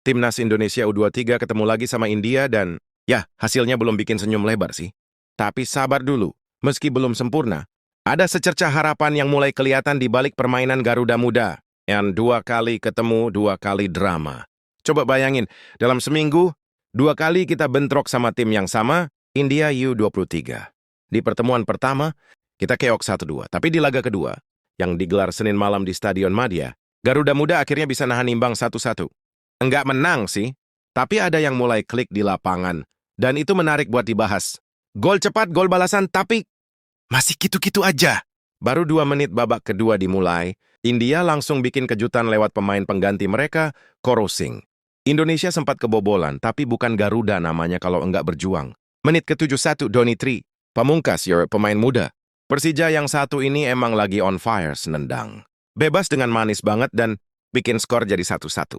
Timnas Indonesia U23 ketemu lagi sama India dan ya, hasilnya belum bikin senyum lebar sih. Tapi sabar dulu, meski belum sempurna, ada secercah harapan yang mulai kelihatan di balik permainan Garuda Muda. Yang 2 kali ketemu, 2 kali drama. Coba bayangin, dalam seminggu, 2 kali kita bentrok sama tim yang sama, India U23. Di pertemuan pertama, kita keok 1-2. Tapi di laga kedua, yang digelar Senin malam di Stadion Madia, Garuda Muda akhirnya bisa nahan imbang 1-1. Enggak menang sih, tapi ada yang mulai klik di lapangan. Dan itu menarik buat dibahas. Gol cepat, gol balasan, tapi masih gitu-gitu aja. Baru 2 menit babak kedua dimulai, India langsung bikin kejutan lewat pemain pengganti mereka, Koro Singh. Indonesia sempat kebobolan, tapi bukan Garuda namanya kalau enggak berjuang. Menit ke-71, Doni Tri, Pamungkas, pemain muda. Persija yang satu ini emang lagi on fire senendang. Bebas dengan manis banget dan bikin skor jadi 1-1.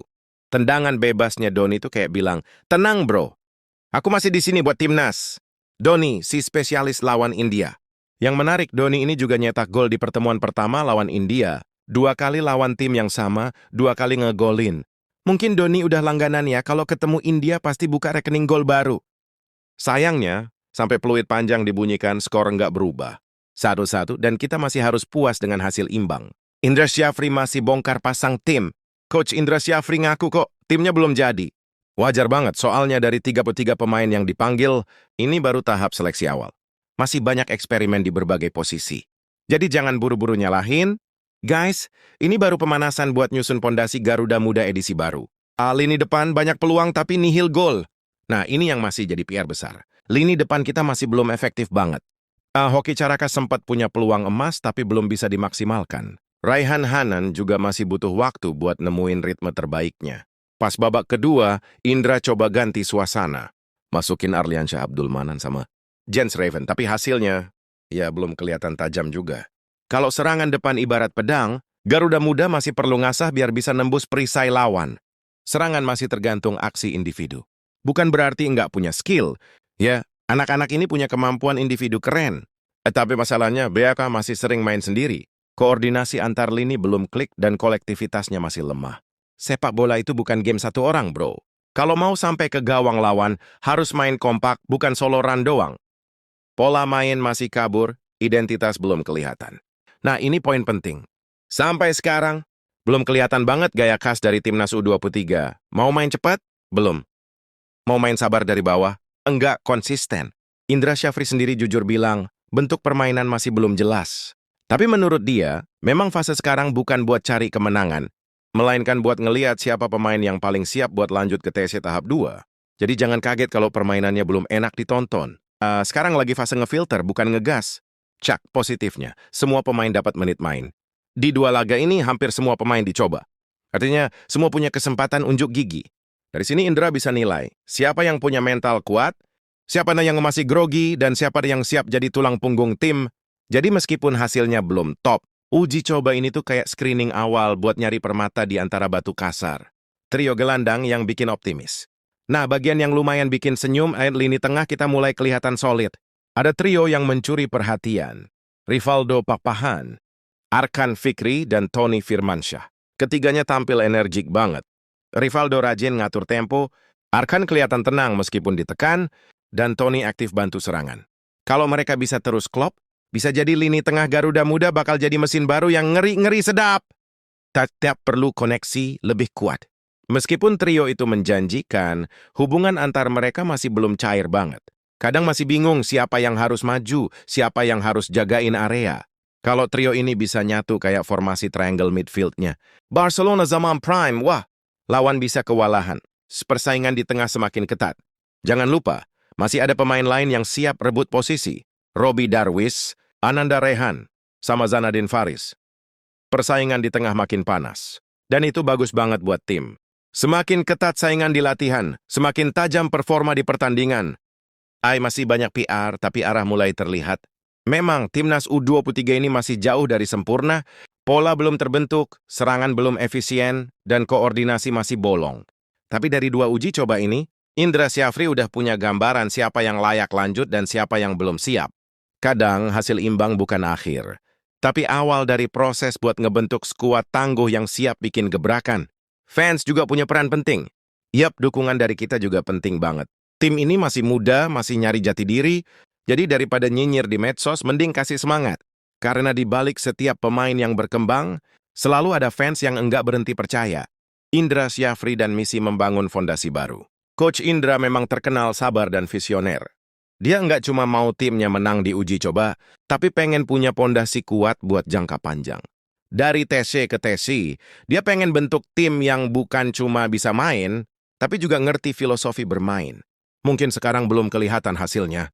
Tendangan bebasnya Doni itu kayak bilang, tenang bro, aku masih di sini buat timnas. Doni, si spesialis lawan India. Yang menarik, Doni ini juga nyetak gol di pertemuan pertama lawan India. 2 kali lawan tim yang sama, 2 kali ngegolin. Mungkin Doni udah langganan ya, kalau ketemu India pasti buka rekening gol baru. Sayangnya, sampai peluit panjang dibunyikan, skor nggak berubah. 1-1 dan kita masih harus puas dengan hasil imbang. Indra Syafri masih bongkar pasang tim. Coach Indra Syafri ngaku kok, timnya belum jadi. Wajar banget, soalnya dari 33 pemain yang dipanggil, ini baru tahap seleksi awal. Masih banyak eksperimen di berbagai posisi. Jadi jangan buru-buru nyalahin. Guys, ini baru pemanasan buat nyusun pondasi Garuda Muda edisi baru. Lini depan banyak peluang tapi nihil gol. Nah, ini yang masih jadi PR besar. Lini depan kita masih belum efektif banget. Hoki Caraka sempat punya peluang emas tapi belum bisa dimaksimalkan. Raihan Hanan juga masih butuh waktu buat nemuin ritme terbaiknya. Pas babak kedua, Indra coba ganti suasana. Masukin Arliansyah Abdul Manan sama Jens Raven, tapi hasilnya ya belum kelihatan tajam juga. Kalau serangan depan ibarat pedang, Garuda Muda masih perlu ngasah biar bisa nembus perisai lawan. Serangan masih tergantung aksi individu. Bukan berarti nggak punya skill. Ya, anak-anak ini punya kemampuan individu keren. Tapi masalahnya BAK masih sering main sendiri. Koordinasi antar lini belum klik dan kolektivitasnya masih lemah. Sepak bola itu bukan game satu orang, bro. Kalau mau sampai ke gawang lawan, harus main kompak, bukan solo run doang. Pola main masih kabur, identitas belum kelihatan. Nah, ini poin penting. Sampai sekarang, belum kelihatan banget gaya khas dari timnas U23. Mau main cepat? Belum. Mau main sabar dari bawah? Enggak konsisten. Indra Syafri sendiri jujur bilang, bentuk permainan masih belum jelas. Tapi menurut dia, memang fase sekarang bukan buat cari kemenangan, melainkan buat ngeliat siapa pemain yang paling siap buat lanjut ke TC tahap 2. Jadi jangan kaget kalau permainannya belum enak ditonton. Sekarang lagi fase ngefilter, bukan ngegas. Cak, positifnya, semua pemain dapat menit main. Di 2 laga ini hampir semua pemain dicoba. Artinya, semua punya kesempatan unjuk gigi. Dari sini Indra bisa nilai, siapa yang punya mental kuat, siapa yang masih grogi, dan siapa yang siap jadi tulang punggung tim. Jadi meskipun hasilnya belum top, uji coba ini tuh kayak screening awal buat nyari permata di antara batu kasar. Trio gelandang yang bikin optimis. Nah, bagian yang lumayan bikin senyum, lini tengah kita mulai kelihatan solid. Ada trio yang mencuri perhatian. Rivaldo Papahan, Arkan Fikri, dan Tony Firmansyah. Ketiganya tampil energik banget. Rivaldo rajin ngatur tempo, Arkan kelihatan tenang meskipun ditekan, dan Tony aktif bantu serangan. Kalau mereka bisa terus klop, bisa jadi lini tengah Garuda Muda bakal jadi mesin baru yang ngeri-ngeri sedap. Tetap perlu koneksi lebih kuat. Meskipun trio itu menjanjikan, hubungan antar mereka masih belum cair banget. Kadang masih bingung siapa yang harus maju, siapa yang harus jagain area. Kalau trio ini bisa nyatu kayak formasi triangle midfieldnya. Barcelona zaman prime, wah, lawan bisa kewalahan. Persaingan di tengah semakin ketat. Jangan lupa, masih ada pemain lain yang siap rebut posisi. Robi Darwis, Ananda Rehan, sama Zanadin Faris. Persaingan di tengah makin panas. Dan itu bagus banget buat tim. Semakin ketat saingan di latihan, semakin tajam performa di pertandingan. Masih banyak PR, tapi arah mulai terlihat. Memang, timnas U23 ini masih jauh dari sempurna, pola belum terbentuk, serangan belum efisien, dan koordinasi masih bolong. Tapi dari 2 uji coba ini, Indra Syafri udah punya gambaran siapa yang layak lanjut dan siapa yang belum siap. Kadang hasil imbang bukan akhir, tapi awal dari proses buat ngebentuk skuad tangguh yang siap bikin gebrakan. Fans juga punya peran penting. Yap, dukungan dari kita juga penting banget. Tim ini masih muda, masih nyari jati diri, jadi daripada nyinyir di medsos, mending kasih semangat. Karena di balik setiap pemain yang berkembang, selalu ada fans yang enggak berhenti percaya. Indra Syafri dan misi membangun fondasi baru. Coach Indra memang terkenal sabar dan visioner. Dia enggak cuma mau timnya menang di uji coba, tapi pengen punya fondasi kuat buat jangka panjang. Dari TC ke TC, dia pengen bentuk tim yang bukan cuma bisa main, tapi juga ngerti filosofi bermain. Mungkin sekarang belum kelihatan hasilnya.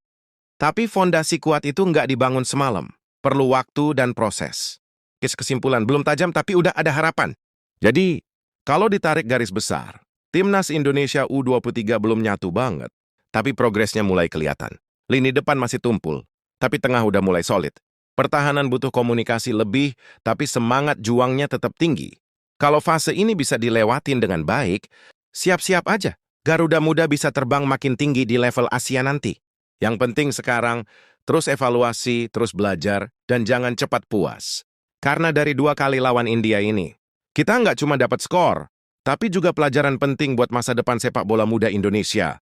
Tapi fondasi kuat itu nggak dibangun semalam. Perlu waktu dan proses. Kesimpulan belum tajam tapi udah ada harapan. Jadi, kalau ditarik garis besar, Timnas Indonesia U23 belum nyatu banget, tapi progresnya mulai kelihatan. Lini depan masih tumpul, tapi tengah udah mulai solid. Pertahanan butuh komunikasi lebih, tapi semangat juangnya tetap tinggi. Kalau fase ini bisa dilewatin dengan baik, siap-siap aja. Garuda Muda bisa terbang makin tinggi di level Asia nanti. Yang penting sekarang, terus evaluasi, terus belajar, dan jangan cepat puas. Karena dari 2 kali lawan India ini, kita nggak cuma dapat skor, tapi juga pelajaran penting buat masa depan sepak bola muda Indonesia.